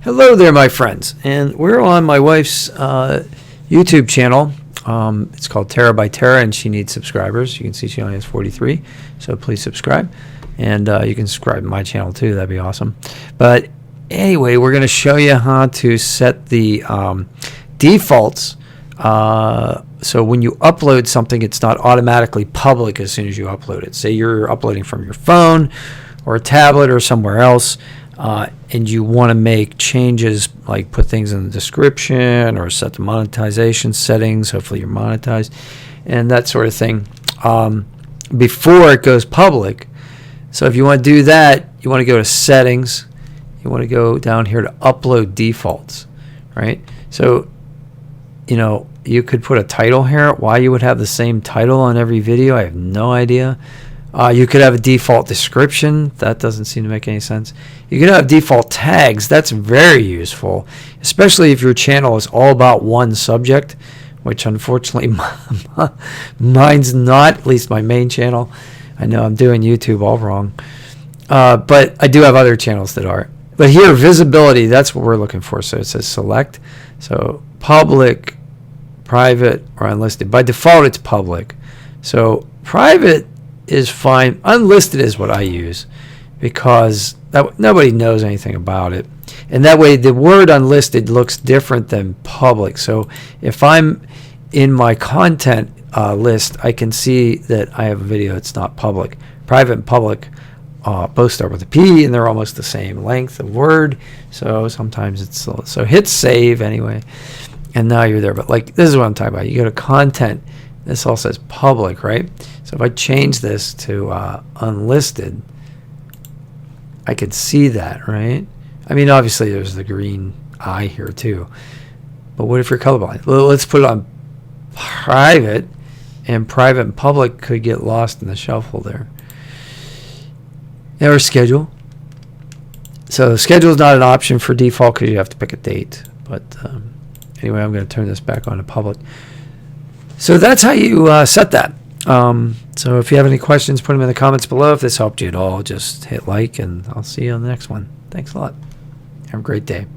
Hello there, my friends, and we're on my wife's YouTube channel. It's called Tara by Tara, and she needs subscribers. You can see she only has 43, so please subscribe. And you can subscribe to my channel too. That'd be awesome. But anyway, we're going to show you how to set the defaults. So when you upload something, it's not automatically public as soon as you upload it. Say you're uploading from your phone or a tablet or somewhere else, and you want to make changes, like put things in the description or set the monetization settings. Hopefully you're monetized and that sort of thing before it goes public. So if you want to do that, you want to go to settings. You want to go down here to upload defaults, right? So, you know, you could put a title here. Why you would have the same title on every video, I have no idea. You could have a default description. That doesn't seem to make any sense. You could have default tags. That's very useful, especially if your channel is all about one subject, which unfortunately mine's not, at least my main channel. I know I'm doing YouTube all wrong, but I do have other channels that are. But here, visibility, that's what we're looking for. So it says select. So public, private, or unlisted. By default, it's public. So private is fine. Unlisted is what I use because nobody knows anything about it. And that way, the word unlisted looks different than public. So if I'm in my content list, I can see that I have a video that's not public. Private and public both start with a P, and they're almost the same length of word. So sometimes it's slow. So hit save anyway, and now you're there. But like this is what I'm talking about. You go to content. This all says public, right? So if I change this to unlisted, I could see that, right? I mean, obviously there's the green eye here too. But what if you're colorblind? Well, let's put it on private, and private and public could get lost in the shuffle there. Or schedule. So schedule is not an option for default because you have to pick a date. But anyway, I'm going to turn this back on to public. So that's how you set that. So if you have any questions, put them in the comments below. If this helped you at all, just hit like, and I'll see you on the next one. Thanks a lot. Have a great day.